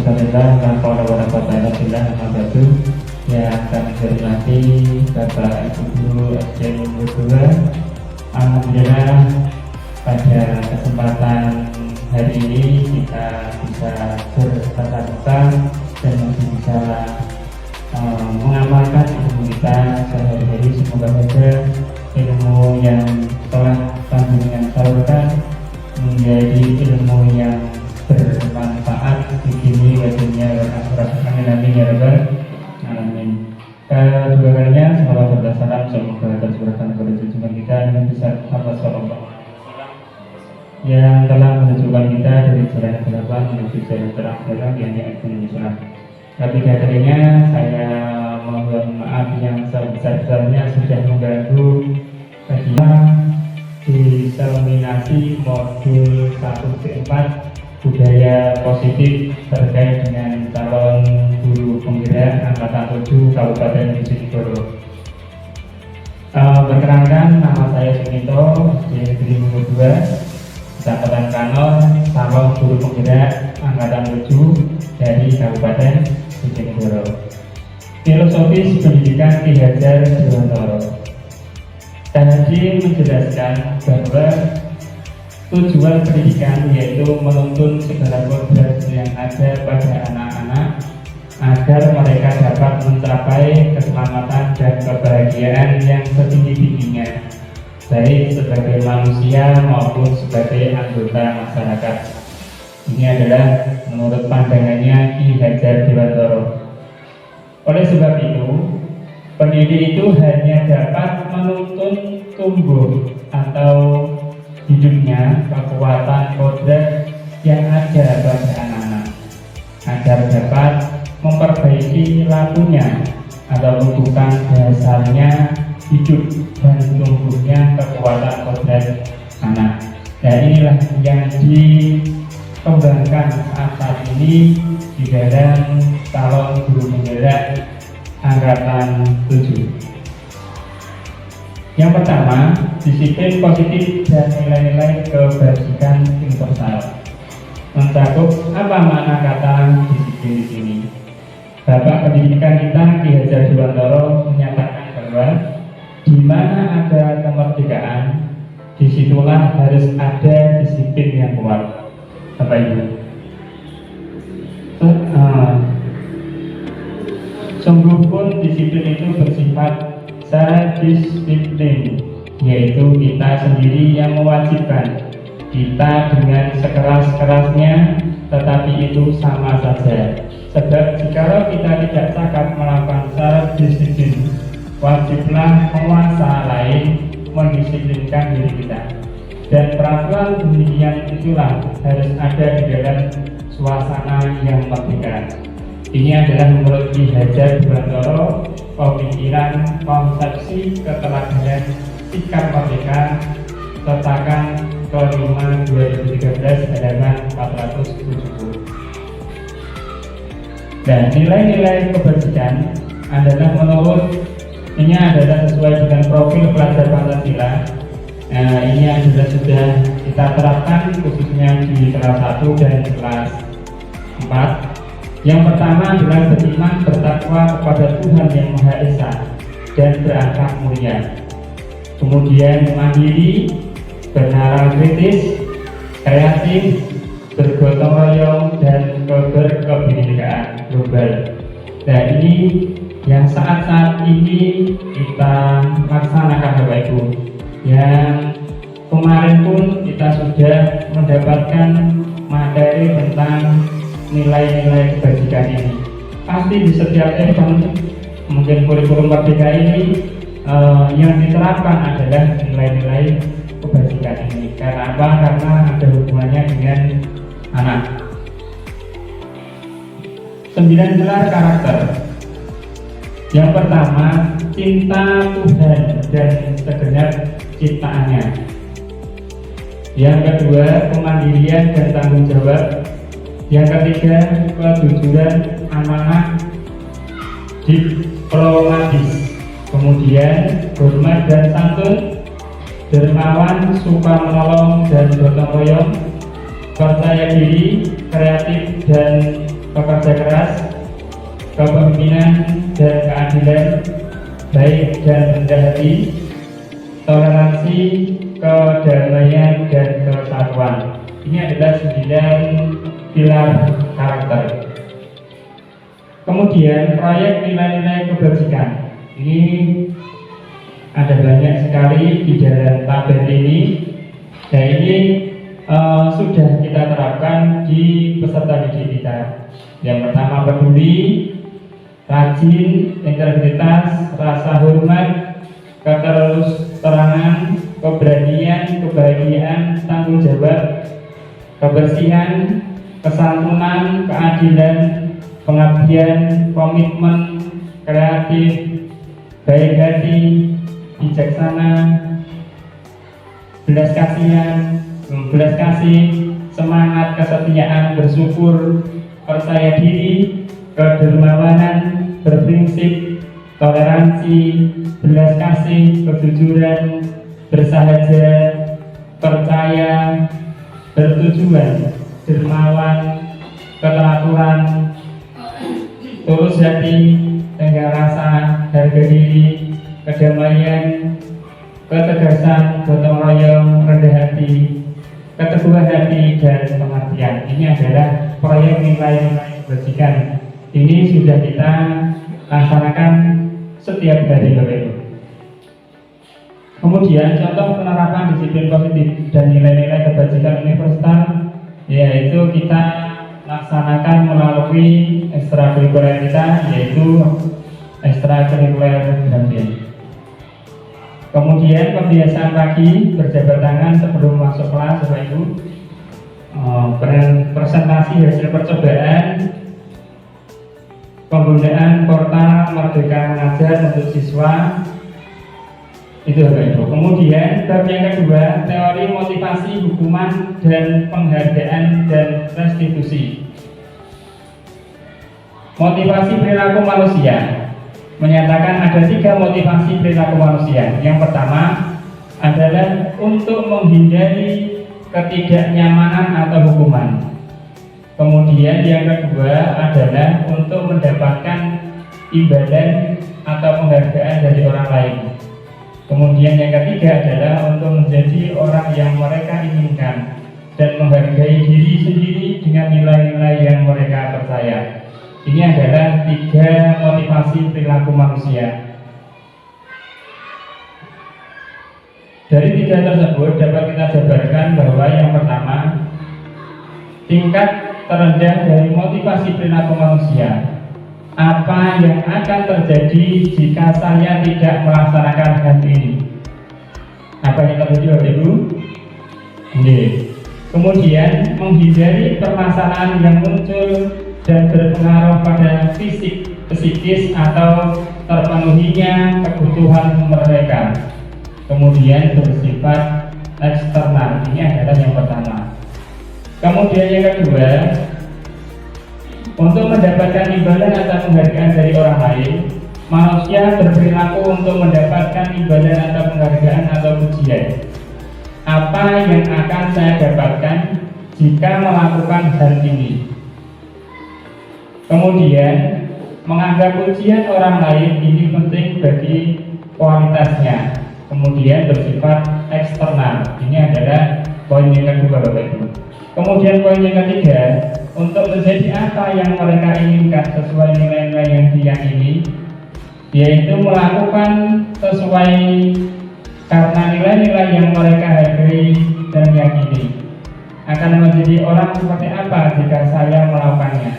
Alhamdulillah, la haula wala quwwata illa billah. Yang kami hormati Bapak Ibu Guru SD Nomor 2. Alhamdulillah, pada kesempatan hari ini kita bisa bertatap muka dan masih bisa mengamalkan ilmu kita sehari-hari. Semoga saja ilmu yang telah panjenengan salurkan menjadi ilmu yang bermanfaat di sini wa dunya wal akhirat. Amin ya rabbal alamin. Kedua kalinya salawat dan salam semoga tercurahkan kepada junjungan kita Nabi Muhammad sallallahu alaihi wasallam yang telah menunjukkan kita dari jalan kebaikan menuju jalan terang yang yakni Islam. Tapi kalinya saya mohon maaf yang sebesar-besarnya sudah mengganggu kajian diseminasi modul 1C4 budaya positif terkait dengan calon guru penggerak angkatan 7 Kabupaten Bojonegoro. Perkenalkan, nama saya Sunito, di Nomor 2, Kecamatan Kanor, calon guru penggerak angkatan 7 dari Kabupaten Bojonegoro. Filosofis pendidikan Ki Hajar Dewantara. Tadi menjelaskan bahwa tujuan pendidikan yaitu menuntun segala kodrat yang ada pada anak-anak agar mereka dapat mencapai keselamatan dan kebahagiaan yang setinggi-tingginya, baik sebagai manusia maupun sebagai anggota masyarakat. Ini adalah menurut pandangannya Ki Hajar Dewantara. Oleh sebab itu, pendidik itu hanya dapat menuntun tumbuh atau hidupnya kekuatan kodrat yang ada pada anak-anak agar dapat memperbaiki lakunya atau bukan dasarnya hidup dan tumbuhnya kekuatan kodrat anak. Dan inilah yang dikembangkan saat ini di dalam calon guru penggerak angkatan 7. Yang pertama, disiplin positif dan nilai-nilai kebajikan universal. Mencakup apa makna kata disiplin di sini? Bapak pendidikan kita Ki Hajar Dewantara menyatakan bahwa di mana ada kemerdekaan, disitulah harus ada disiplin yang kuat. Bapak Ibu, sungguh pun disiplin itu bersifat secara disiplin, yaitu kita sendiri yang mewajibkan. Kita dengan sekeras-kerasnya, tetapi itu sama saja. Sebab jika kita tidak cakap melakukan secara disiplin, wajiblah penguasa lain mendisiplinkan diri kita. Dan peraturan demikian itulah harus ada di dalam suasana yang merdeka. Ini adalah menurut Ki Hajar Dewantara pemikiran konsepsi keteladanan sikap merdeka cetakan ke-5 2013 halaman 470. Dan nilai-nilai kebajikan adalah menurut ini adalah sesuai dengan profil pelajar Pancasila. Ini adalah sudah kita terapkan khususnya di kelas 1 dan kelas 4. Yang pertama adalah beriman bertakwa kepada Tuhan yang Maha Esa dan berakhlak mulia. Kemudian mandiri, bernalar kritis, kreatif, bergotong royong, dan berkebinekaan global. Nah, ini yang saat-saat ini kita laksanakan Bapak Ibu. Yang kemarin pun kita sudah mendapatkan materi tentang nilai-nilai kebajikan ini. Pasti di setiap event mungkin kurikulum merdeka ini yang diterapkan adalah nilai-nilai kebajikan ini. Karena apa? Karena ada hubungannya dengan anak. 9 pilar karakter. Yang pertama, cinta Tuhan dan segenap ciptaannya. Yang kedua, kemandirian dan tanggung jawab. Yang ketiga, kejujuran, amanah, diplomatis. Kemudian, hormat dan santun, dermawan, suka menolong dan gotong royong, percaya diri, kreatif dan pekerja keras, kepemimpinan dan keadilan, baik dan rendah hati, toleransi, kedamaian dan kesatuan. Ini adalah 9 pilar karakter. Kemudian proyek nilai-nilai kebajikan. Ini ada banyak sekali di dalam tabel ini. Dan ini sudah kita terapkan di peserta didik kita. Yang pertama peduli, rajin, integritas, rasa hormat, keterus-terangan, keberanian, kebahagiaan, tanggung jawab, kebersihan, kesantunan, keadilan, pengabdian, komitmen, kreatif, baik hati, bijaksana, belas kasih, semangat, kesetiaan, bersyukur, percaya diri, kedermawanan, berprinsip, toleransi, belas kasih, kejujuran, bersahaja, percaya, bertujuan, dermawan, keteraturan, tulus hati, tenggang rasa, harga diri, kedamaian, ketegasan, gotong royong, rendah hati, keteguhan hati, dan pengertian. Ini adalah proyek nilai-nilai kebajikan. Ini sudah kita laksanakan setiap hari, Bapak Ibu. Kemudian contoh penerapan disiplin positif dan nilai-nilai kebajikan universal, yaitu kita laksanakan melalui ekstrakurikuler kita, yaitu ekstrakurikuler Grafik. Kemudian kebiasaan pagi berjabat tangan sebelum masuk kelas, Bapak Ibu. Presentasi hasil percobaan, penggunaan portal Merdeka Mengajar untuk siswa, itu Bapak Ibu. Kemudian bab yang kedua, teori motivasi, hukuman, dan penghargaan dan restitusi. Motivasi perilaku manusia menyatakan ada 3 motivasi perilaku manusia. Yang pertama adalah untuk menghindari ketidaknyamanan atau hukuman. Kemudian yang kedua adalah untuk mendapatkan imbalan atau penghargaan dari orang lain. Kemudian yang ketiga adalah untuk menjadi orang yang mereka inginkan dan menghargai diri sendiri dengan nilai-nilai yang mereka percaya. Ini adalah 3 motivasi perilaku manusia. Dari 3 tersebut dapat kita jabarkan bahwa yang pertama, tingkat terendah dari motivasi perilaku manusia. Apa yang akan terjadi jika saya tidak melaksanakan hal ini? Apa yang terjadi, Bapak Ibu? Kemudian menghindari permasalahan yang muncul dan berpengaruh pada fisik, psikis atau terpenuhinya kebutuhan mereka. Kemudian bersifat eksternal. Ini adalah yang pertama. Kemudian yang kedua, untuk mendapatkan imbalan atau penghargaan dari orang lain, manusia berperilaku untuk mendapatkan imbalan atau penghargaan atau pujian. Apa yang akan saya dapatkan jika melakukan hal ini? Kemudian, menganggap pujian orang lain ini penting bagi kualitasnya. Kemudian bersifat eksternal. Ini adalah poin yang kedua, Bapak Ibu. Kemudian poin yang ketiga, untuk menjadi apa yang mereka inginkan sesuai nilai-nilai yang diyakini, yaitu melakukan sesuai karena nilai-nilai yang mereka hargai dan yakini. Akan menjadi orang seperti apa jika saya melakukannya?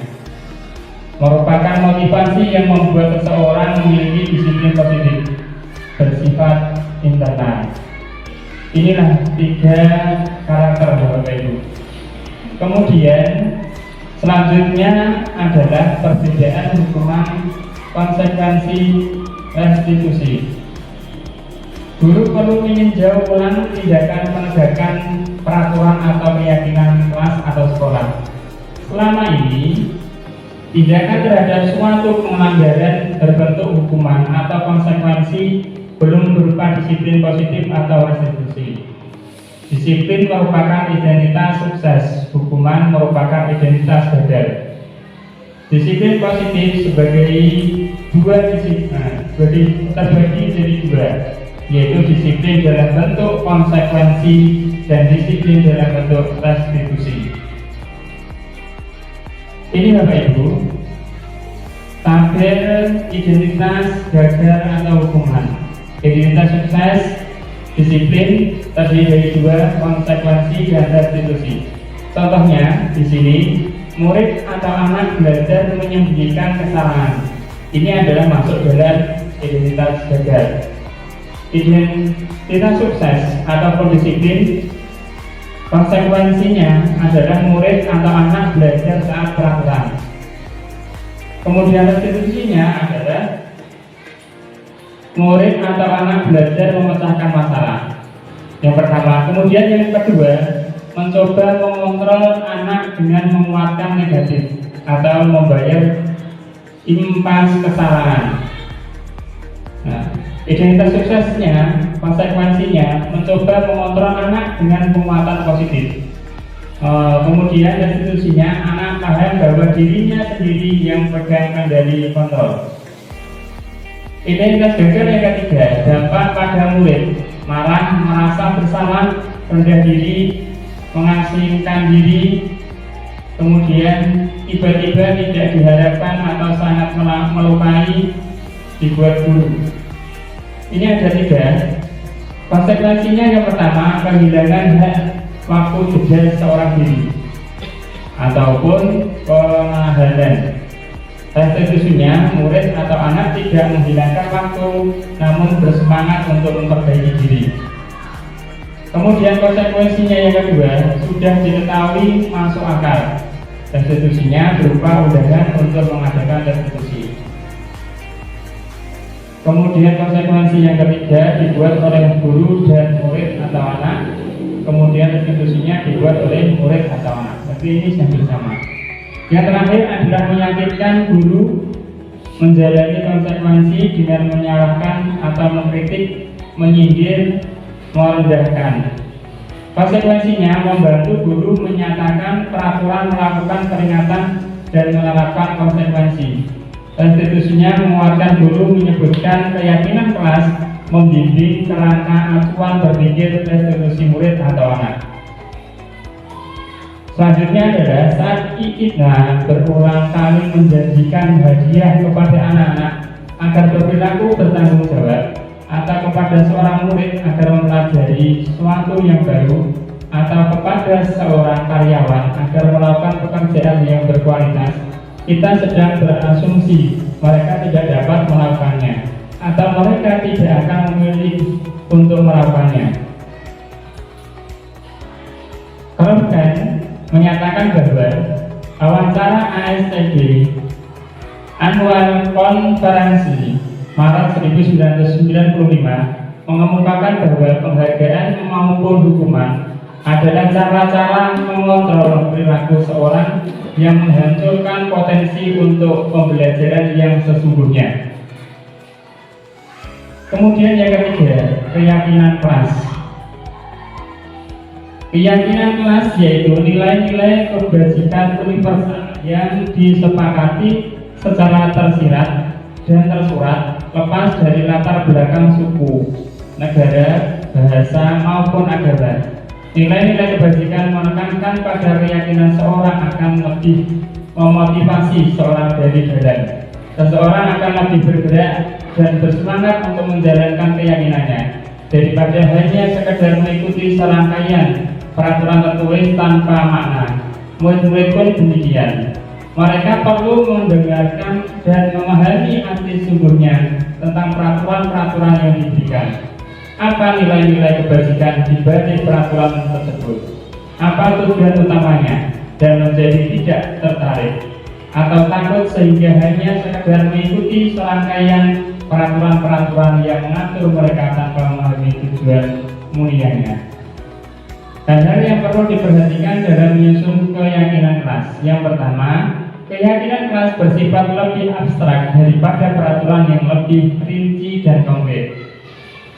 Merupakan motivasi yang membuat seseorang memiliki disiplin positif, bersifat internal. Inilah 3 karakter, Bapak Ibu. Kemudian selanjutnya adalah perbedaan hukuman, konsekuensi, restitusi. Guru perlu meninjau ulang tindakan penegakan peraturan atau keyakinan kelas atau sekolah. Selama ini, tindakan terhadap suatu pelanggaran berbentuk hukuman atau konsekuensi belum berupa disiplin positif atau restitusi. Disiplin merupakan identitas sukses, hukuman merupakan identitas gagal. Disiplin positif sebagai dua disiplin, terbagi jadi dua, yaitu disiplin dalam bentuk konsekuensi dan disiplin dalam bentuk restitusi. Ini Bapak Ibu, tabel identitas, gagal atau hukuman. Identitas sukses, disiplin terdiri dari dua, konsekuensi dan restitusi. Contohnya di sini, murid atau anak belajar menyembunyikan kesalahan. Ini adalah masuk dalam identitas gagal. Identitas sukses ataupun disiplin, konsekuensinya adalah murid atau anak belajar saat peraturan. Kemudian restitusinya adalah murid atau anak belajar memecahkan masalah. Yang pertama. Kemudian yang kedua, mencoba mengontrol anak dengan menguatkan negatif atau membayar impas kesalahan. Nah, identitas suksesnya, konsekuensinya mencoba mengontrol anak dengan penguatan positif. Kemudian restitusinya, anak paham bahwa dirinya sendiri yang pegang kendali kontrol. Identitas gagal yang ketiga, dampak pada murid, marah, merasa bersalah, rendah diri, mengasingkan diri, kemudian tiba-tiba tidak diharapkan atau sangat melukai, dibuat guru. Ini ada tiga. Konsekuensinya yang pertama, kehilangan hak waktu jeda seorang diri ataupun penahanan. Restitusinya, murid atau anak tidak menghilangkan waktu namun bersemangat untuk memperbaiki diri. Kemudian konsekuensinya yang kedua, sudah diketahui masuk akal. Restitusinya berupa undangan untuk mengadakan restitusi. Kemudian konsekuensi yang ketiga dibuat oleh guru dan murid atau anak. Kemudian restitusinya dibuat oleh murid atau anak. Berarti ini hampir sama. Yang terakhir adalah meyakinkan guru menjalani konsekuensi dengan menyalahkan atau mengkritik, menyindir, merendahkan. Konsekuensinya membantu guru menyatakan peraturan, melakukan peringatan dan menerapkan konsekuensi. Restitusinya menguatkan guru menyebutkan keyakinan kelas, membimbing kerangka acuan berpikir restitusi murid atau anak. Selanjutnya adalah saat Ikidna berulang kali menjanjikan hadiah kepada anak-anak agar berperilaku bertanggung jawab, atau kepada seorang murid agar mempelajari sesuatu yang baru, atau kepada seorang karyawan agar melakukan pekerjaan yang berkualitas, kita sedang berasumsi mereka tidak dapat melakukannya atau mereka tidak akan memilih untuk melakukannya. Kemudian menyatakan bahwa wawancara ASTG Annual Konferensi Maret 1995 mengemukakan bahwa penghargaan maupun hukuman adalah cara-cara mengontrol perilaku seorang yang menghancurkan potensi untuk pembelajaran yang sesungguhnya. Kemudian yang ketiga, keyakinan kelas. Keyakinan kelas yaitu nilai-nilai kebajikan universal yang disepakati secara tersirat dan tersurat lepas dari latar belakang suku, negara, bahasa maupun agama. Nilai-nilai kebajikan menekankan pada keyakinan seorang akan lebih memotivasi seorang dari dalam. Seseorang akan lebih bergerak dan bersemangat untuk menjalankan keyakinannya daripada hanya sekedar mengikuti serangkaian peraturan tertulis tanpa makna. Murid-murid pun demikian. Mereka perlu mendengarkan dan memahami arti sungguhnya tentang peraturan-peraturan yang diberikan. Apa nilai-nilai kebajikan di balik peraturan tersebut? Apa tujuan utamanya? Dan menjadi tidak tertarik atau takut sehingga hanya sekedar mengikuti serangkaian peraturan-peraturan yang mengatur mereka tanpa memahami tujuan mulianya. Hal-hal yang perlu diperhatikan dalam menyusun keyakinan kelas. Yang pertama, keyakinan kelas bersifat lebih abstrak daripada peraturan yang lebih rinci dan konkret.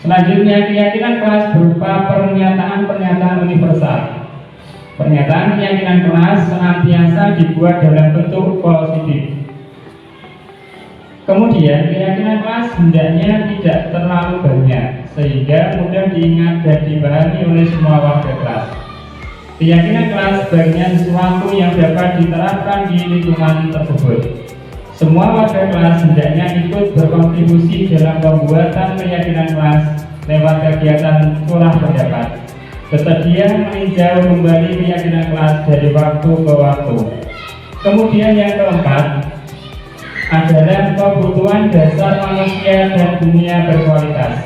Selanjutnya, keyakinan kelas berupa pernyataan-pernyataan universal. Pernyataan keyakinan kelas senantiasa dibuat dalam bentuk positif. Kemudian keyakinan kelas hendaknya tidak terlalu banyak sehingga mudah diingat dan dipahami oleh semua warga kelas. Keyakinan kelas sebaiknya sesuatu yang dapat diterapkan di lingkungan tersebut. Semua warga kelas hendaknya ikut berkontribusi dalam pembuatan keyakinan kelas lewat kegiatan surah pendapat. Bersedia meninjau kembali keyakinan kelas dari waktu ke waktu. Kemudian yang keempat adalah kebutuhan dasar manusia dan dunia berkualitas.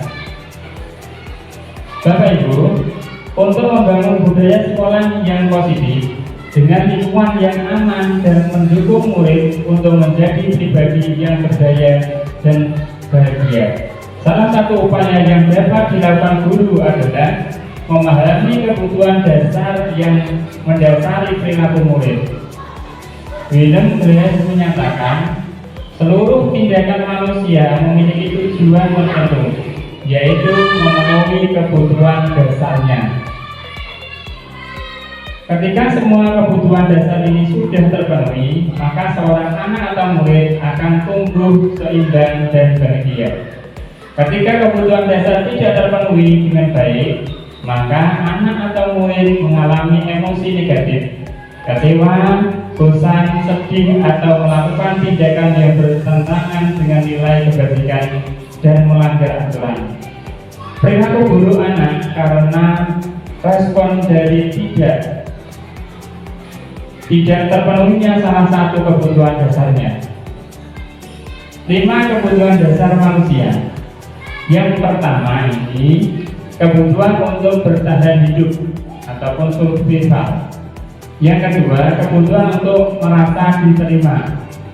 Bapak Ibu, untuk membangun budaya sekolah yang positif dengan lingkungan yang aman dan mendukung murid untuk menjadi pribadi yang berdaya dan bahagia. Salah satu upaya yang dapat dilakukan guru adalah memahami kebutuhan dasar yang mendasari perilaku murid. William Glass menyatakan, seluruh tindakan manusia memiliki tujuan tertentu, yaitu memenuhi kebutuhan dasarnya. Ketika semua kebutuhan dasar ini sudah terpenuhi, maka seorang anak atau murid akan tumbuh seimbang dan bahagia. Ketika kebutuhan dasar tidak terpenuhi dengan baik, maka anak atau murid mengalami emosi negatif, kecewa, bosan, sedih, atau melakukan tindakan yang bertentangan dengan nilai kebajikan dan melanggar aturan. Perilaku buruk anak karena respon dari tidak terpenuhinya salah satu kebutuhan dasarnya. 5 kebutuhan dasar manusia. Yang pertama ini kebutuhan untuk bertahan hidup ataupun survival. Yang kedua, kebutuhan untuk merasa diterima,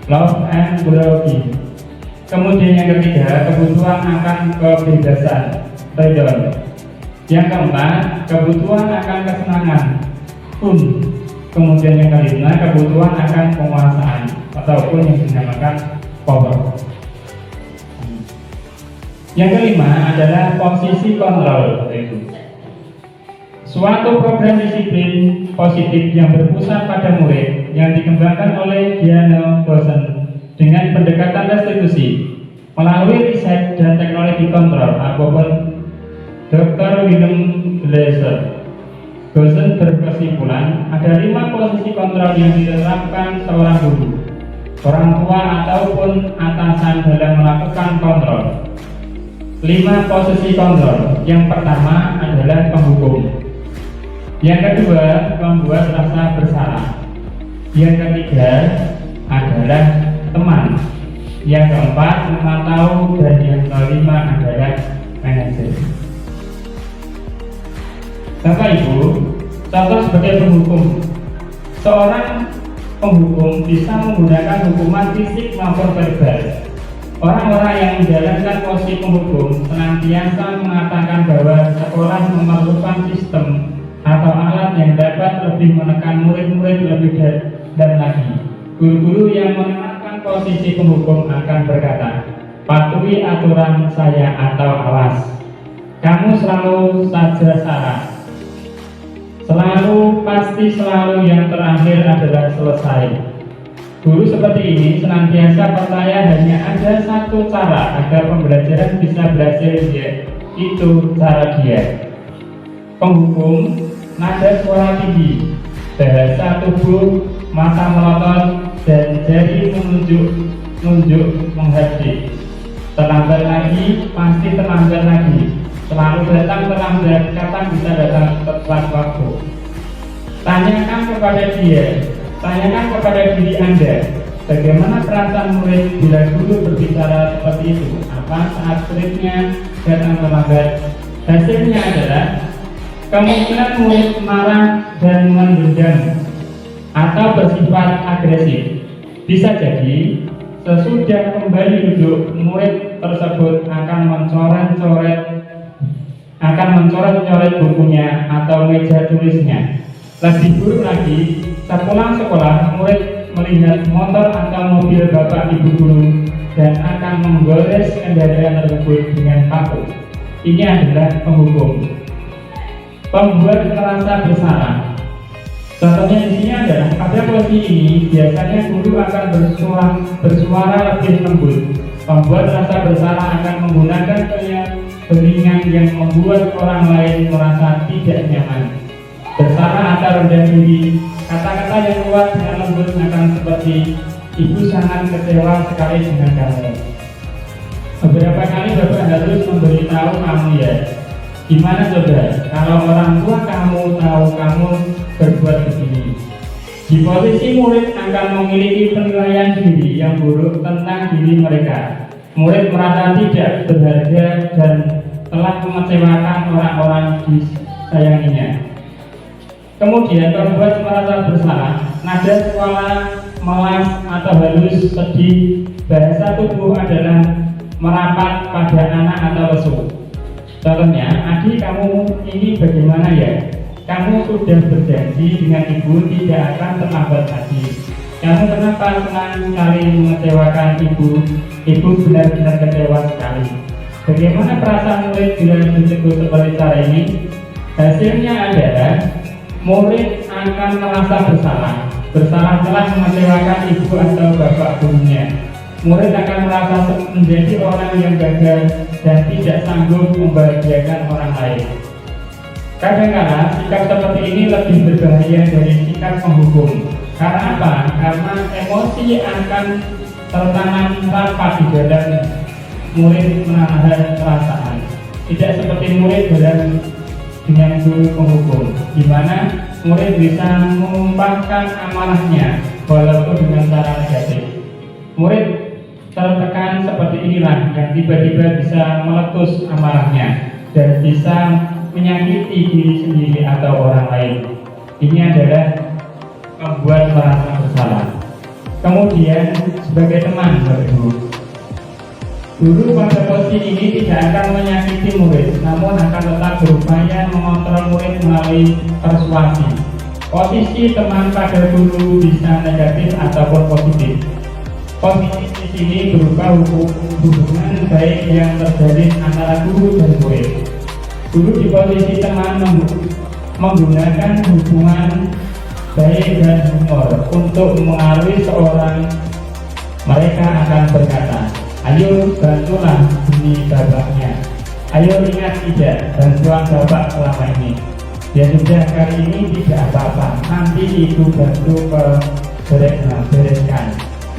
love and belonging. Kemudian yang ketiga, kebutuhan akan kebebasan, freedom. Yang keempat, kebutuhan akan kesenangan, fun. Kemudian yang kelima, kebutuhan akan penguasaan ataupun yang dinamakan power. Yang kelima adalah posisi kontrol, yaitu suatu program disiplin positif yang berpusat pada murid yang dikembangkan oleh Diana Dosen dengan pendekatan restitusi melalui riset dan teknologi kontrol ataupun Dr. William Glaser. Dosen berkesimpulan ada 5 posisi kontrol yang diterapkan seorang guru, orang tua ataupun atasan dalam melakukan kontrol. 5 posisi kontrol. Yang pertama adalah penghukum. Yang kedua, membuat rasa bersalah. Yang ketiga adalah teman. Yang keempat, memantau, dan yang kelima adalah manajer. Bapak Ibu, contoh sebagai penghukum. Seorang penghukum bisa menggunakan hukuman fisik maupun verbal. Orang-orang yang menjalankan posisi penghukum senantiasa mengatakan bahwa sekolah memerlukan sistem atau alat yang dapat lebih menekan murid-murid lebih dan lagi. Guru-guru yang mengenalkan posisi penghukum akan berkata, patuhi aturan saya atau awas. Kamu selalu saja salah. Selalu yang terakhir adalah selesai. Guru seperti ini senantiasa percaya hanya ada satu cara agar pembelajaran bisa berhasil, yaitu cara dia. Penghukum, nada suara tinggi, bahasa tubuh, mata melotot, dan jari menunjuk menghadik. Terlambat lagi, pasti terlambat lagi. Selalu datang terlambat, kapan bisa datang tepat waktu. Tanyakan kepada diri Anda, bagaimana perasaan murid bila guru berbicara seperti itu? Apa saat muridnya datang terlambat? Hasilnya adalah kemungkinan murid marah dan mendendam atau bersifat agresif. Bisa jadi sesudah kembali duduk, murid tersebut akan mencoret-coret bukunya atau meja tulisnya. Lebih buruk lagi, sepulang sekolah, murid melihat motor atau mobil bapak ibu guru dan akan menggores kendaraan tersebut dengan paku. Ini adalah penghukum. Pembuat merasa bersalah. Contohnya di sini adalah pada posisi ini biasanya guru akan bersuara lebih lembut, membuat rasa bersalah akan menggunakan penyampaian yang membuat orang lain merasa tidak nyaman. Bersalah atau rendah diri, kata-kata yang kuat dengan lembut akan seperti ibu sangat kecewa sekali dengan kamu. Beberapa kali Bapak harus memberitahu kamu ya, gimana coba kalau orang tua kamu tahu kamu berbuat begini. Di posisi murid akan memiliki penilaian diri yang buruk tentang diri mereka. Murid merasa tidak berharga dan telah mengecewakan orang-orang disayanginya. Kemudian pembuat merasa bersalah, nada sekolah, melas atau halus, sedih, bahasa tubuh adalah merapat pada anak atau lesu. Contohnya, adik kamu ini bagaimana ya? Kamu sudah berjanji dengan ibu tidak akan terlambat lagi. Kamu kenapa senang sekali mengecewakan ibu? Ibu benar-benar kecewa sekali. Bagaimana perasaan murid bila ditegur seperti cara ini? Hasilnya adalah murid akan merasa bersalah telah mengecewakan ibu atau bapak gurunya. Murid akan merasa menjadi orang yang gagal dan tidak sanggup membahagiakan orang lain. Kadang-kadang sikap seperti ini lebih berbahaya dari sikap menghukum. Karena apa? Karena emosi akan tertanam rapat di dalam murid menahan perasaan. Tidak seperti murid dengan guru penghukum, di mana murid bisa mengumpulkan amarahnya walaupun dengan cara negatif. Murid tertekan seperti inilah yang tiba-tiba bisa meletus amarahnya dan bisa menyakiti diri sendiri atau orang lain. Ini adalah membuat merasa bersalah. Kemudian sebagai teman guru pada posisi ini tidak akan menyakiti murid, namun akan tetap berupaya mengontrol murid melalui persuasi. Posisi teman pada guru bisa negatif ataupun positif. Positif di sini berupa hubungan baik yang terjalin antara guru dan murid. Guru di posisi teman menggunakan hubungan baik dan humor untuk mengaruhi seorang. Mereka akan berkata, ayo bantulah demi babaknya. Ayo ingat tidak bantuan bapak selama ini. Ya sudah, kali ini tidak apa-apa, nanti itu bantu bereskan.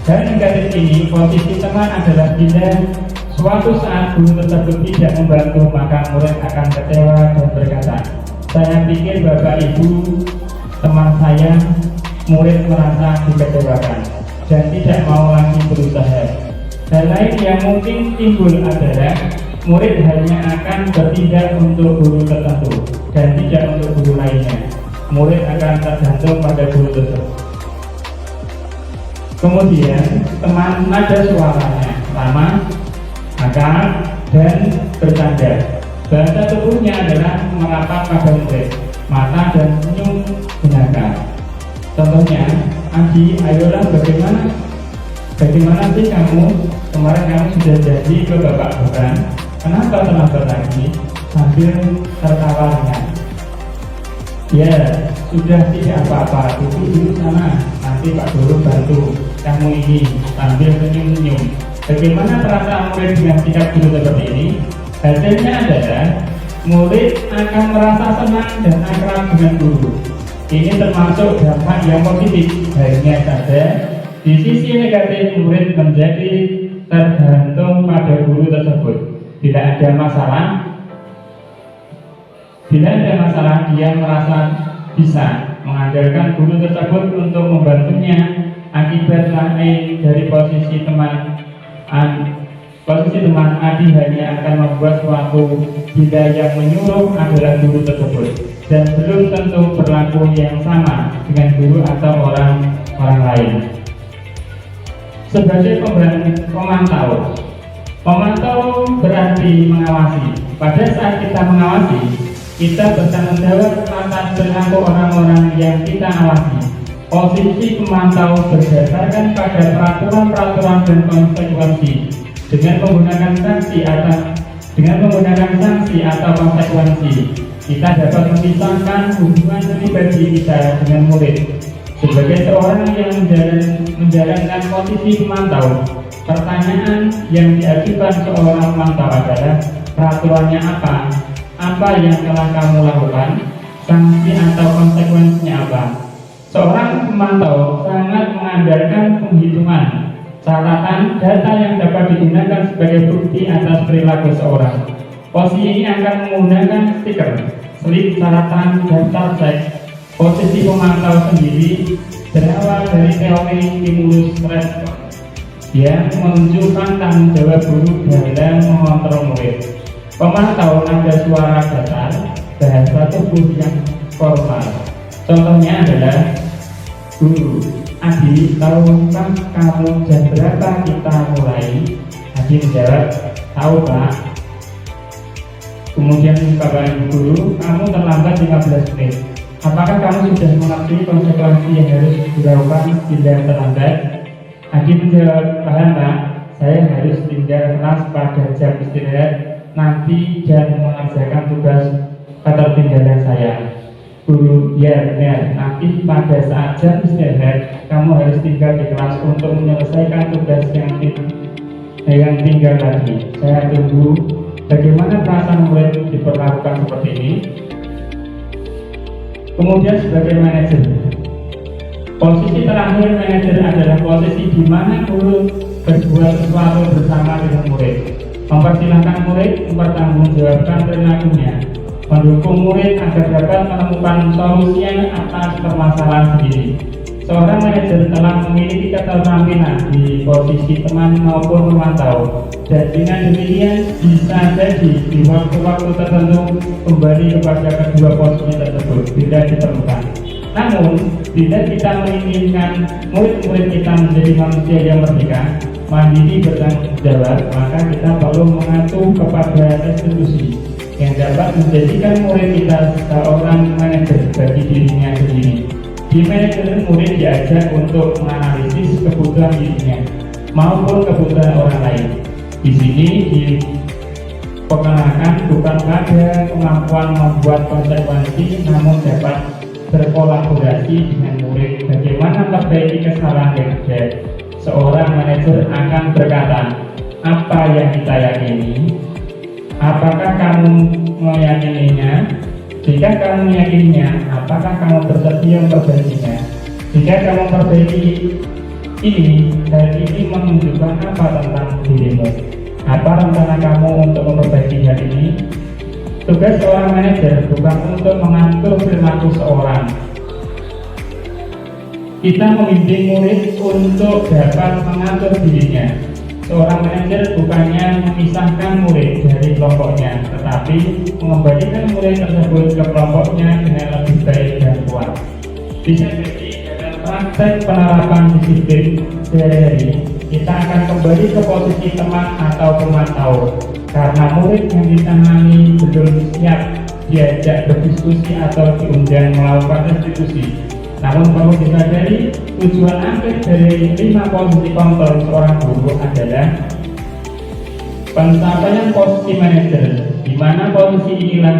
Dan negatif ini posisi teman adalah bila suatu saat guru tersebut tidak membantu, maka murid akan kecewa dan berkata, saya pikir bapak ibu teman saya. Murid merasa dikecewakan dan tidak mau lagi berusaha. Hal lain yang mungkin timbul adalah murid hanya akan bertindak untuk guru tertentu dan tidak untuk guru lainnya. Murid akan tergantung pada guru tersebut. Kemudian teman nada suaranya ramah, akal, dan bercanda. Bahasa tubuhnya adalah merapat pada murid, mata dan senyum benaka. Contohnya, Adi, ayolah bagaimana sih kamu? Kemarin kamu sudah janji ke bapak bukan? Kenapa terlambat lagi? Sambil tertawa ringan. Ya, sudah tidak apa-apa, duduk dulu sana, nanti Pak Guru bantu kamu ini, sambil senyum-senyum. Bagaimana perasaan murid dengan sikap guru seperti ini? Hasilnya adalah murid akan merasa senang dan akrab dengan guru. Ini termasuk dampak yang positif. Hanya saja di sisi negatif, murid menjadi tergantung pada guru tersebut. Bila ada masalah, dia merasa bisa mengandalkan guru tersebut untuk membantunya. Akibat lain dari posisi teman Adi hanya akan membuat suatu bila yang menyuruh adalah guru tersebut, dan belum tentu berlaku yang sama dengan guru atau orang lain. Sebagai pemantau berarti mengawasi. Pada saat kita mengawasi, kita bertanggung jawab atas perilaku orang-orang yang kita awasi. Posisi pemantau berdasarkan pada peraturan-peraturan dan konsekuensi dengan menggunakan sanksi atau konsekuensi. kita dapat memisahkan hubungan pribadi kita dengan murid. Sebagai seorang yang menjalankan posisi pemantau, pertanyaan yang diajukan seorang pemantau adalah peraturannya apa? Apa yang telah kamu lakukan? Sanksi atau konsekuensinya apa? Seorang pemantau sangat mengandalkan penghitungan, catatan data yang dapat digunakan sebagai bukti atas perilaku seorang. Posisi ini akan menggunakan stiker, slip catatan, daftar cek. Posisi pemantau sendiri berawal dari teori stimulus respon yang menunjukkan tanggung jawab guru dalam mengontrol murid. Pemantau nada suara datar, bahasa tubuh yang formal. Contohnya adalah, guru, Adi, tahukah kamu jam berapa kita mulai? Adi menjawab, tahu Pak. Kemudian kabarin guru, kamu terlambat 15 menit. Apakah kamu sudah mengerti konsekuensi yang harus dilakukan bila terlambat? Adi menjawab, paham Pak, saya harus tinggal kelas pada jam istirahat nanti dan mengerjakan tugas ketertinggalan saya. Guru, ya benar, nanti pada saat jam istirahat kamu harus tinggal di kelas untuk menyelesaikan tugas yang tinggal lagi. Saya tunggu. Bagaimana perasaan murid diperlakukan seperti ini? Kemudian sebagai manajer, posisi terakhir manajer adalah posisi di mana guru berbuat sesuatu bersama dengan murid, mempersilahkan murid mempertanggungjawabkan perilakunya, mendukung murid agar dapat menemukan solusi atas permasalahan sendiri. Seorang manajer telah memiliki keterampilan di posisi teman maupun pemantau, dan dengan demikian bisa jadi di waktu-waktu tertentu kembali kepada kedua posisi tersebut bila diperlukan. Namun, bila kita menginginkan murid-murid kita menjadi manusia yang merdeka, mandiri, bertanggung jawab, maka kita perlu mengacu kepada restitusi yang dapat menjadikan murid kita seorang manajer bagi dirinya sendiri. Di manajer, murid diajak untuk menganalisis kebutuhan dirinya maupun kebutuhan orang lain. Di sini diperkenalkan bukan pada kemampuan membuat konsekuensi, namun dapat berkolaborasi dengan murid bagaimana memperbaiki kesalahan yang ada. Seorang manajer akan berkata, apa yang kita yakini? Apakah kamu meyakininya? Jika kamu meyakininya, apakah kamu bersedia memperbaikinya? Jika kamu memperbaiki ini, hal ini menunjukkan apa tentang dirimu? Apa rencana kamu untuk memperbaiki hal ini? Tugas seorang manajer bukan untuk mengatur perilaku seorang. Kita membimbing murid untuk dapat mengatur dirinya. Seorang manajer bukannya memisahkan murid dari kelompoknya, tetapi mengembalikan murid tersebut ke kelompoknya dengan lebih baik dan kuat. Bisa jadi dalam praktek penerapan disiplin sehari-hari, kita akan kembali ke posisi teman atau pemantau, karena murid yang ditangani belum siap diajak berdiskusi atau diundang melakukan restitusi. Namun perlu disadari, tujuan akhir dari 5 posisi kontrol seorang guru adalah pencapaian posisi manajer, di mana posisi inilah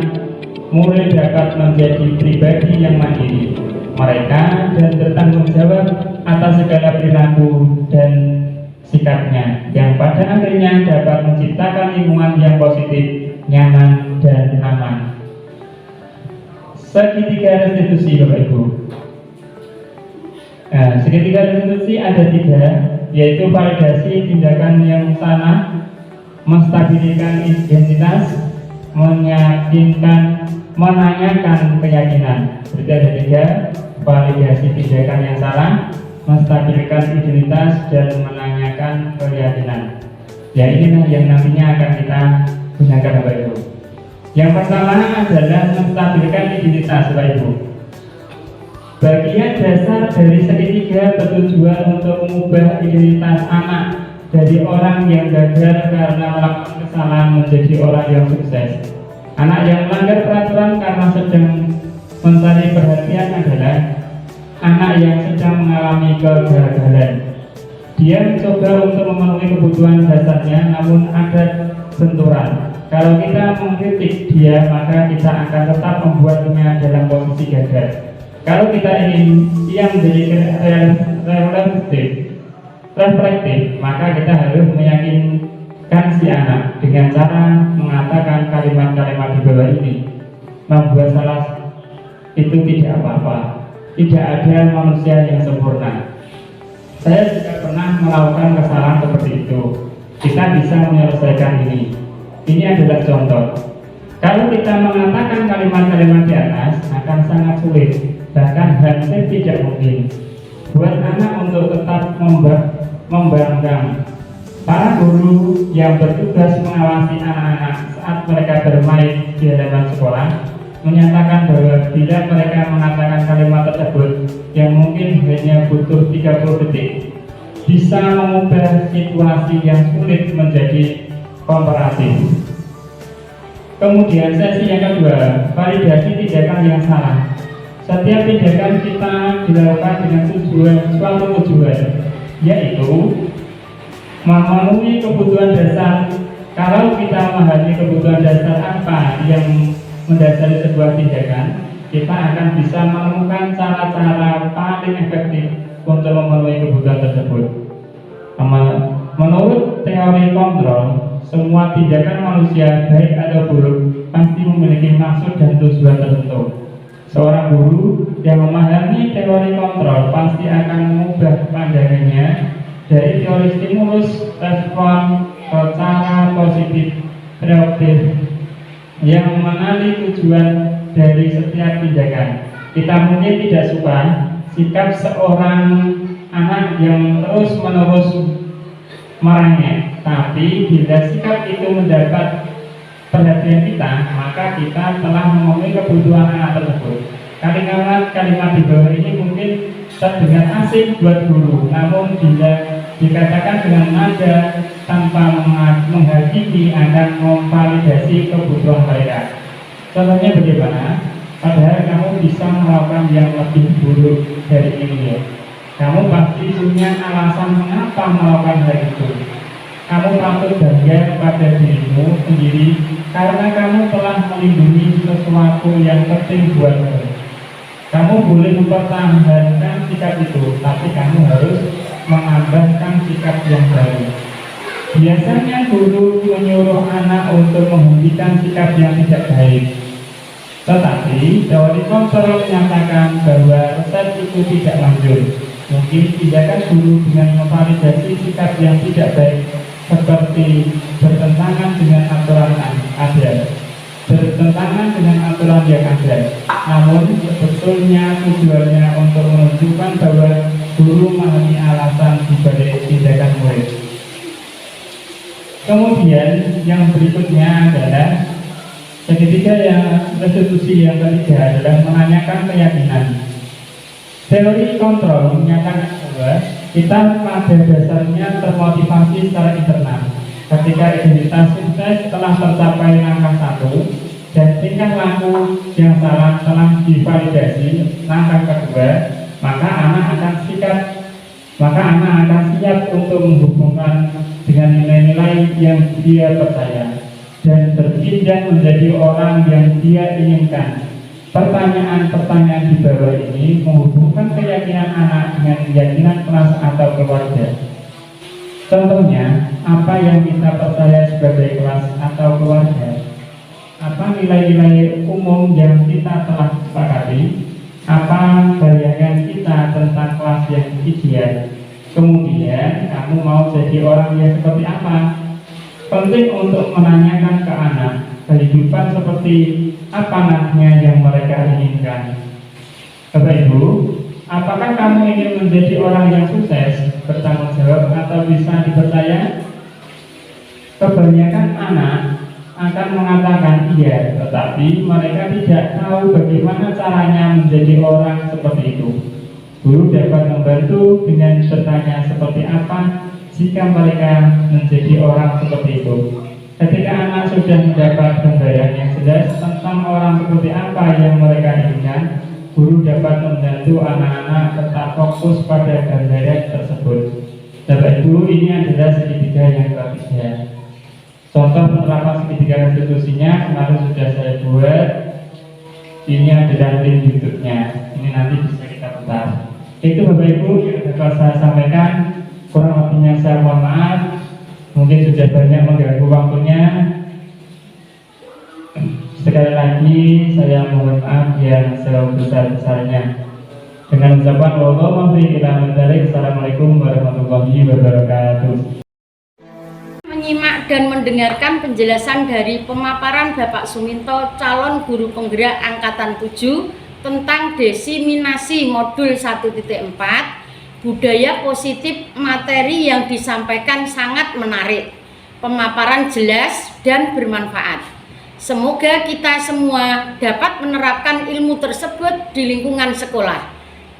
murid dapat menjadi pribadi yang mandiri, mereka dan bertanggung jawab atas segala perilaku dan sikapnya, yang pada akhirnya dapat menciptakan lingkungan yang positif, nyaman, dan aman. Segitiga restitusi, Bapak Ibu. Segitiga restitusi ada 3, yaitu validasi tindakan yang salah, menstabilkan identitas, menanyakan keyakinan. Berarti ada 3, validasi tindakan yang salah, menstabilkan identitas, dan menanyakan keyakinan. Ya, inilah yang nantinya akan kita gunakan, Bapak Ibu. Yang pertama adalah menstabilkan identitas, Bapak Ibu. Bagian dasar dari segitiga bertujuan untuk mengubah identitas anak dari orang yang gagal karena melakukan kesalahan menjadi orang yang sukses. Anak yang melanggar peraturan karena sedang mencari perhatian adalah anak yang sedang mengalami kegagalan. Dia mencoba untuk memenuhi kebutuhan dasarnya, namun ada benturan Kalau kita mengkritik dia, maka kita akan tetap membuatnya dalam posisi gagal. Kalau kita ingin dia menjadi reflektif, maka kita harus meyakinkan si anak dengan cara mengatakan kalimat-kalimat di bawah ini. Membuat salah itu tidak apa-apa. Tidak ada manusia yang sempurna. Saya juga pernah melakukan kesalahan seperti itu. Kita bisa menyelesaikan ini. Ini adalah contoh. Kalau kita mengatakan kalimat-kalimat di atas akan sangat sulit, bahkan hampir tidak mungkin buat anak untuk tetap membangkang. Para guru yang bertugas mengawasi anak-anak saat mereka bermain di halaman sekolah menyatakan bahwa bila mereka mengatakan kalimat tersebut yang mungkin hanya butuh 30 detik bisa mengubah situasi yang sulit menjadi komparatif. Kemudian sesi yang kedua, validasi tindakan yang salah. Setiap tindakan kita dilakukan dengan suatu tujuan, yaitu memenuhi kebutuhan dasar. Kalau kita memahami kebutuhan dasar apa yang mendasari sebuah tindakan, kita akan bisa menemukan cara-cara paling efektif untuk memenuhi kebutuhan tersebut. Menurut teori kontrol, semua tindakan manusia, baik atau buruk, pasti memiliki maksud dan tujuan tertentu. Seorang guru yang memahami teori kontrol pasti akan mengubah pandangannya dari teori stimulus respon ke cara positif reaktif yang mengenali tujuan dari setiap tindakan. Kita mungkin tidak suka sikap seorang anak yang terus-menerus merengek, tapi bila sikap itu mendapat perhatian kita, maka kita telah memenuhi kebutuhan anak tersebut. Kalimat di bawah ini mungkin terdengar asing buat guru, namun bila dikatakan dengan nada tanpa menghakimi akan memvalidasi kebutuhan mereka. Contohnya bagaimana? Padahal kamu bisa melakukan yang lebih buruk dari ini ya. Kamu pasti punya alasan mengapa melakukan hal itu. Kamu patut bangga pada dirimu sendiri karena kamu telah melindungi sesuatu yang penting buatmu. Kamu boleh mempertahankan sikap itu, tapi kamu harus menambahkan sikap yang baru. Biasanya guru menyuruh anak untuk menghentikan sikap yang tidak baik. Tetapi teori kontrol menyatakan bahwa resep itu tidak manjur. Mungkin tindakan guru dengan memvalidasi sikap yang tidak baik seperti bertentangan dengan aturan yang ada. Namun sebetulnya tujuannya untuk menunjukkan bahwa guru memahami alasan dibalik tindakan murid. Kemudian yang berikutnya adalah restitusi yang ketiga adalah menanyakan keyakinan. Teori kontrol menyatakan bahwa kita pada dasarnya termotivasi secara internal. Ketika identitas sukses telah tercapai langkah 1 dan tingkah laku yang salah telah divalidasi langkah kedua, maka anak akan siap untuk menghubungkan dengan nilai-nilai yang dia percaya dan bertindak menjadi orang yang dia inginkan. Pertanyaan-pertanyaan di bawah ini menghubungkan keyakinan anak dengan keyakinan kelas atau keluarga. Contohnya, apa yang kita percaya sebagai kelas atau keluarga? Apa nilai-nilai umum yang kita telah sepakati? Apa bayangan kita tentang kelas yang ideal? Kemudian, kamu mau jadi orang yang seperti apa? Penting untuk menanyakan ke anak kehidupan seperti apa nantinya yang mereka inginkan. Bapak Ibu, apakah kamu ingin menjadi orang yang sukses, bertanggung jawab, atau bisa dipercaya? Kebanyakan anak akan mengatakan iya, tetapi mereka tidak tahu bagaimana caranya menjadi orang seperti itu. Guru dapat membantu dengan bertanya seperti apa jika mereka menjadi orang seperti itu. Ketika anak sudah mendapat gambaran yang jelas tentang orang seperti apa yang mereka inginkan, guru dapat membantu anak-anak tetap fokus pada gambaran tersebut. Bapak Ibu, ini adalah segitiga yang ketiga. Contoh penerapan segitiga restitusinya kemarin sudah saya buat. Ini adalah link YouTube-nya. Ini nanti bisa kita putar. Itu Bapak Ibu yang dapat saya sampaikan. Kurang lebihnya saya mohon maaf. Mungkin sudah banyak mengganggu waktunya. Sekali lagi saya mohon maaf yang sebesar-besarnya. Dengan ucapan Assalamualaikum warahmatullahi wabarakatuh. Menyimak dan mendengarkan penjelasan dari pemaparan Bapak Suminto, calon guru penggerak Angkatan 7 tentang desiminasi modul 1.4, budaya positif. Materi yang disampaikan sangat menarik, pemaparan jelas dan bermanfaat. Semoga kita semua dapat menerapkan ilmu tersebut di lingkungan sekolah.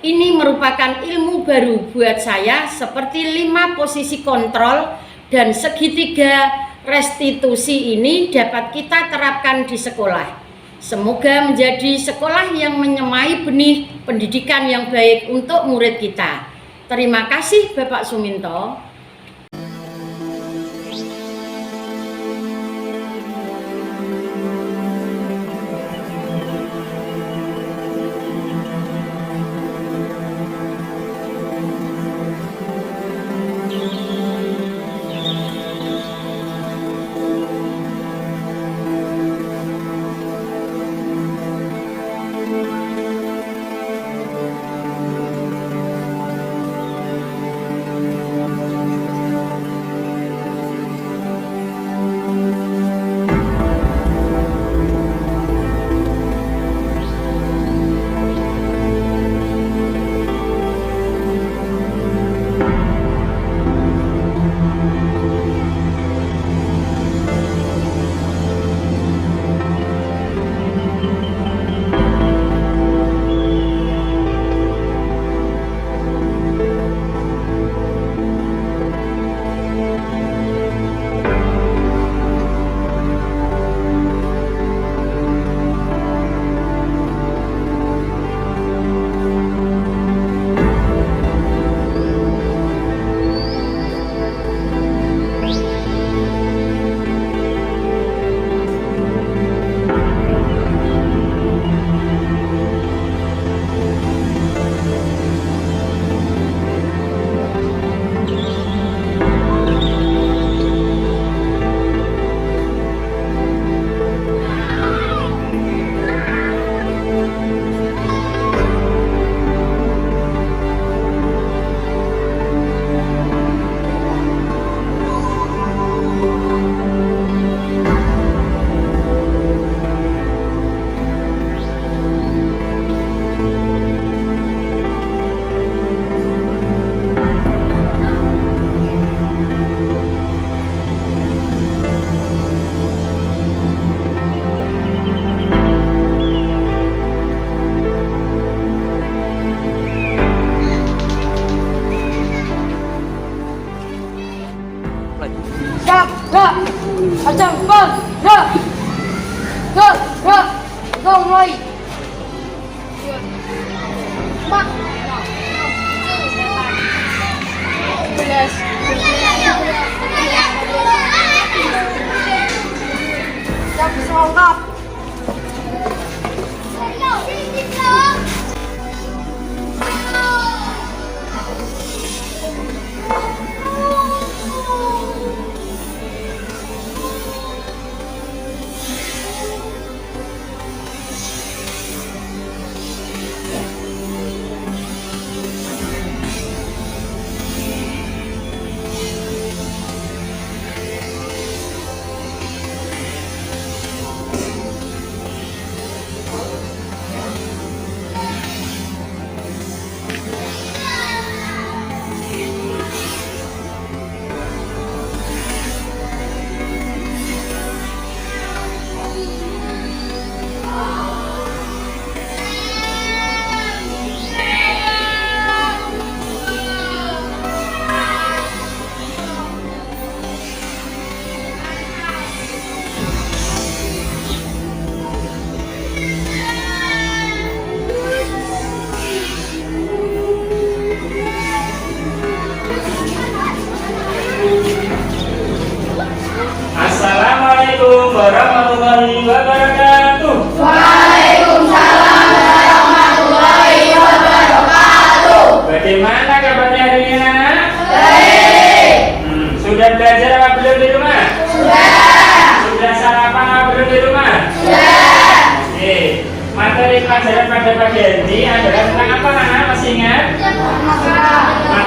Ini merupakan ilmu baru buat saya, seperti 5 posisi kontrol dan segitiga restitusi ini dapat kita terapkan di sekolah. Semoga menjadi sekolah yang menyemai benih pendidikan yang baik untuk murid kita. Terima kasih Bapak Suminto.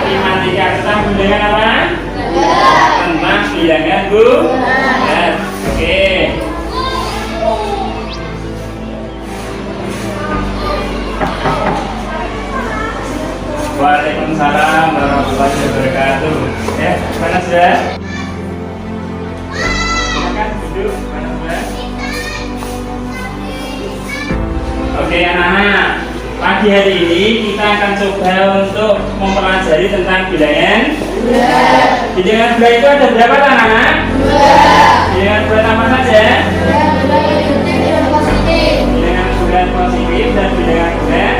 Matematika tentang bilangan apa? Tentang bilangan bulat. Oke. Waalaikumsalam warahmatullahi wabarakatuh. Ya, mana sudah? Silakan duduk. Mana sudah? Oke anak-anak, pagi hari ini kita akan coba untuk mempelajari tentang bilangan bulat. Bilangan bulat itu ada berapa anak-anak? Bilangan bulat apa saja? Bilangan bulat positif dan bilangan bulat.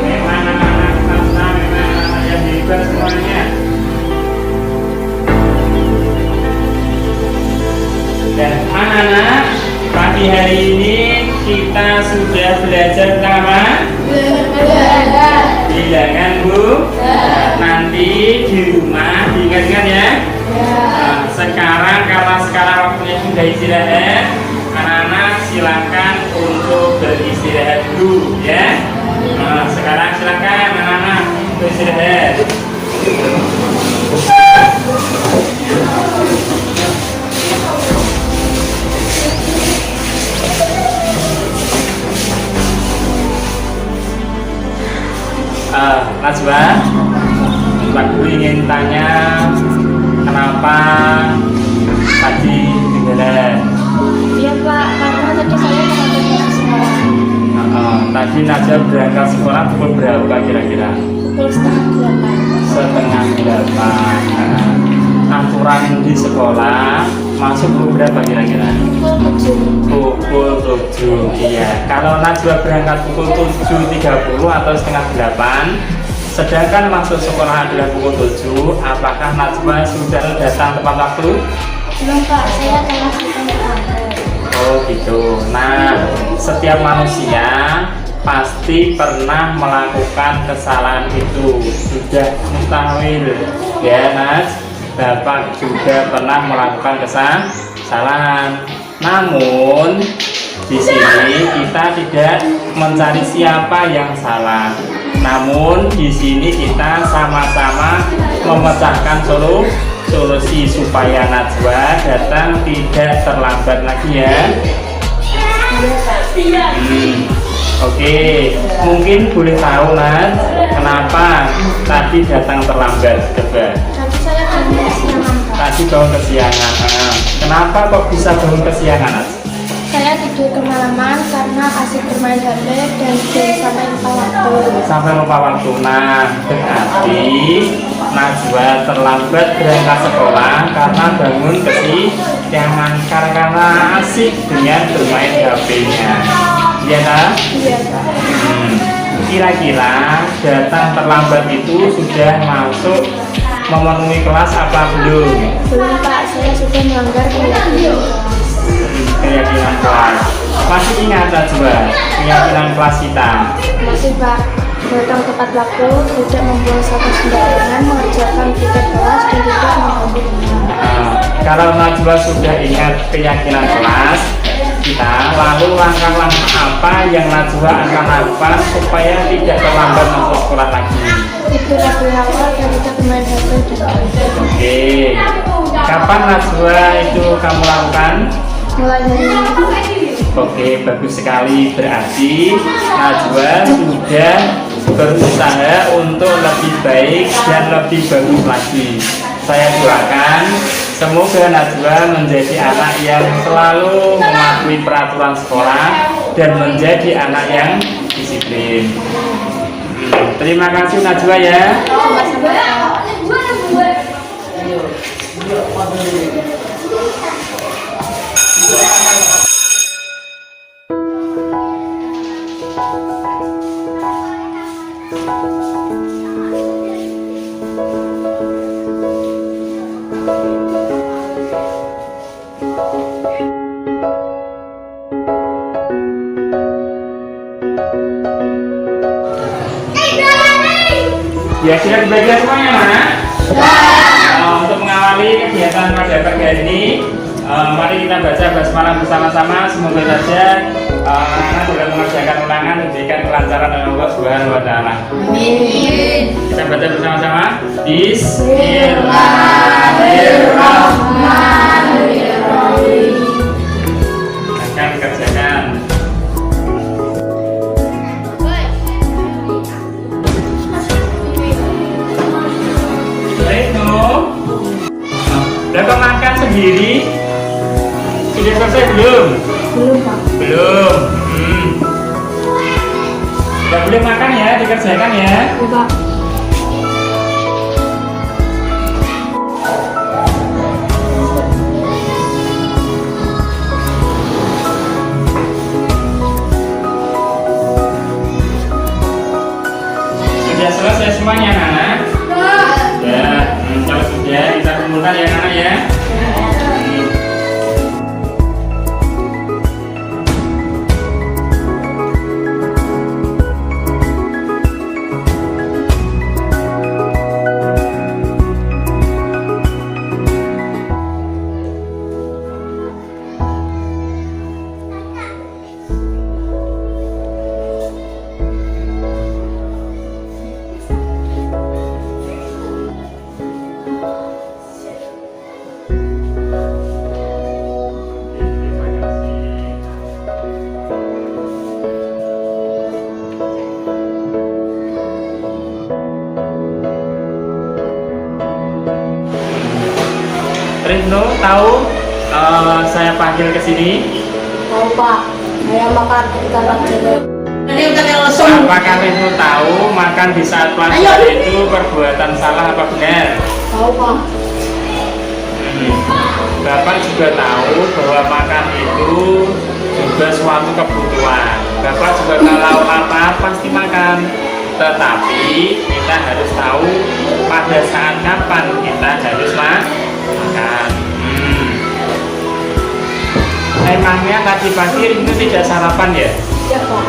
Memang anak-anak kita memang anak yang hebat semuanya. Dan anak-anak, pagi hari ini kita sudah belajar tentang apa? Bilangan bulat. Nanti di rumah diingat-ingat ya. Nah, sekarang karena sekarang waktunya sudah istirahat, anak-anak silakan untuk beristirahat dulu ya. Nah, sekarang silakan anak-anak beristirahat. Najwa, aku ingin tanya kenapa tadi ketinggalan? Iya Pak, karena tadi saya terlambat ke sekolah. Tadi Najwa berangkat sekolah pukul berapa kira-kira? Pukul setengah 7:30. Aturan di sekolah masuk pukul berapa kira-kira? Pukul 7. Iya. Kalau Najwa berangkat pukul 7:30 atau setengah 8, sedangkan masuk sekolah adalah pukul 7, apakah Najwa sudah datang tepat waktu? Belum Pak, saya telah datang terlambat. Oh gitu. Nah, setiap manusia pasti pernah melakukan kesalahan itu, sudah mustahil ya Naj. Bapak juga pernah melakukan kesalahan. Namun di sini kita tidak mencari siapa yang salah. Namun di sini kita sama-sama memecahkan solusi supaya Najwa datang tidak terlambat lagi ya. Oke, mungkin boleh tahu Naj, kenapa tadi datang terlambat? Coba. Tadi saya bangun kesiangan Pak. Tadi bangun kesiangan. Kenapa kok bisa bangun kesiangan Naj? Saya tidur kemalaman karena asik bermain HP dan sampai lupa waktu. Sampai lupa waktu. Nah, berarti Najwa terlambat berangkat sekolah karena bangun kesiangan karena asik dengan bermain HP-nya. Iya kan? Iya Pak. Kira-kira datang terlambat itu sudah masuk memenuhi kelas apa belum? Belum Pak, saya sudah melanggar Keyakinan kelas. Masih ingat Najwa keyakinan kelas kita? Masih Pak, datang tepat waktu, tidak membuang sampah sembarangan, mengerjakan tiket kelas dan tidak mengganggu. Kalau Najwa sudah ingat keyakinan kelas kita, lalu langkah-langkah apa yang Najwa akan lakukan supaya tidak terlambat masuk sekolah lagi? Tidur lebih awal dan tidak bermain HP dan Oke, kapan Najwa itu kamu lakukan? mulai dari Oke, bagus sekali. Berarti Najwa sudah berusaha untuk lebih baik dan lebih bagus lagi. Saya doakan semoga Najwa menjadi anak yang selalu mematuhi peraturan sekolah dan menjadi anak yang disiplin. Terima kasih Najwa ya. Ya, sudah dibagikan semuanya, Nak? Untuk mengawali kegiatan pada pagi hari ini, mari kita baca basmalah bersama-sama. Semoga saja anak sudah mengerjakan ulangan, diberikan kelancaran oleh Allah Subhanahu wa Ta'ala. Amin. Kita baca bersama-sama. Bismillahirrahmanirrahim. Akan kerjakan. Udah kau makan sendiri? Sudah selesai belum? Belum, Pak. Belum. Udah boleh makan ya, dikerjakan ya. Ya, Pak. Sudah selesai semuanya, anak? Sudah. Kalau sudah, kita kumpulkan ya, anak ya. Rizno tahu saya panggil ke sini? Tahu, Pak. Saya makan ketika pelajaran. Apakah Rizno tahu makan di saat pelajaran itu perbuatan salah apa benar? Tahu, Pak. Bapak juga tahu bahwa makan itu juga suatu kebutuhan. Bapak juga kalau lapar pasti makan. Tetapi kita harus tahu pada saat kapan kita harus makan. Emangnya tadi pagi Rizno tidak sarapan ya? Ya, Pak.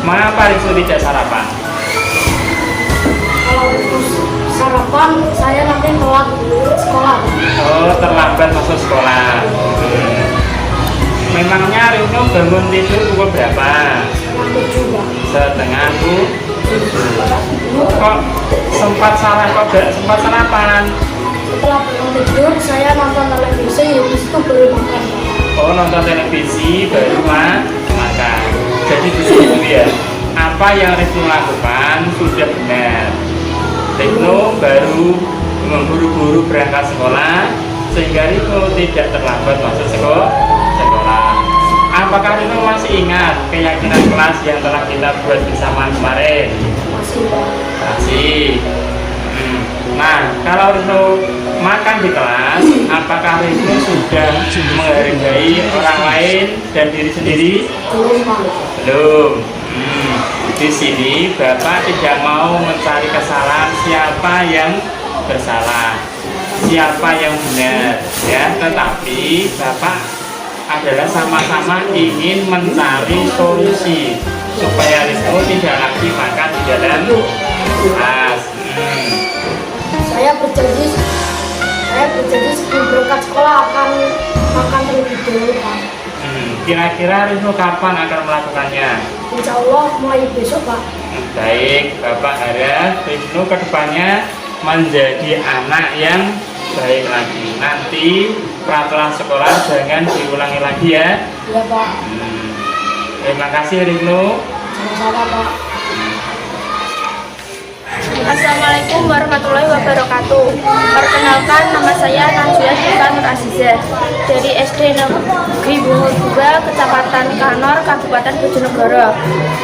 Mengapa Rizno tidak sarapan? Kalau terus sarapan, saya nanti telat sekolah. Oh, terlambat masuk sekolah. Memangnya Rizno bangun tidur pukul berapa? Aku juga. Setengah kok sempat sarapan? Setelah bangun tidur, saya nonton televisi, habis itu baru makan, Pak. Oh, nonton televisi baru makan. Jadi begitu ya. Apa yang Rizno lakukan sudah benar. Rizno baru memburu-buru berangkat sekolah sehingga Rizno tidak terlambat masuk sekolah. Apakah Rizno masih ingat keyakinan kelas yang telah kita buat bersama kemarin? Masih, Pak. Masih. Nah, kalau Rizno makan di kelas, apakah Rizno sudah menghargai orang lain dan diri sendiri? Belum, Pak. Belum. Di sini Bapak tidak mau mencari kesalahan siapa yang bersalah, siapa yang benar, ya. Tetapi Bapak adalah sama-sama ingin mencari solusi supaya Rizno tidak lagi makan di dalam kelas. Saya berjanji sebelum berangkat sekolah akan makan terlebih dahulu, Pak. Kira-kira Rizno kapan akan melakukannya? Insya Allah mulai besok, Pak. Baik, Bapak harap Rizno kedepannya menjadi anak yang baik lagi. Nanti peraturan sekolah jangan diulangi lagi ya. Iya, Pak. Terima kasih Rizno. Sama-sama, Pak. Assalamualaikum warahmatullahi wabarakatuh. Perkenalkan, nama saya Najwa Syifa Nur Azizah dari SD Negeri Bungur 2, Kecamatan Kanor, Kabupaten Bojonegoro.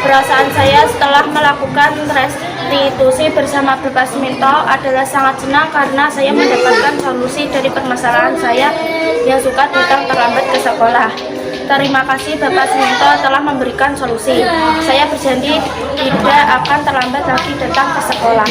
Perasaan saya setelah melakukan restitusi bersama Bapak Suminto adalah sangat senang karena saya mendapatkan solusi dari permasalahan saya yang suka datang terlambat ke sekolah. Terima kasih Bapak Suminto telah memberikan solusi. Saya berjanji tidak akan terlambat lagi datang ke sekolah.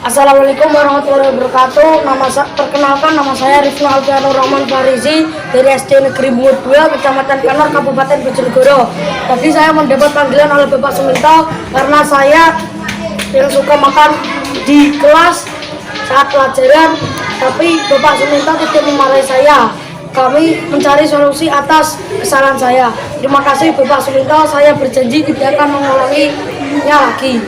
Assalamualaikum warahmatullahi wabarakatuh. Perkenalkan, nama saya Rizno Alfianur Rahman Farizi dari SD Negeri Bungur 2, Kecamatan Kanor, Kabupaten Bojonegoro. Tadi saya mendapat panggilan oleh Bapak Suminto karena saya yang suka makan di kelas saat pelajaran, tapi Bapak Suminto tidak memarahi saya. kami mencari solusi atas kesalahan saya. Terima kasih Bapak Suminto, saya berjanji tidak akan mengulanginya lagi.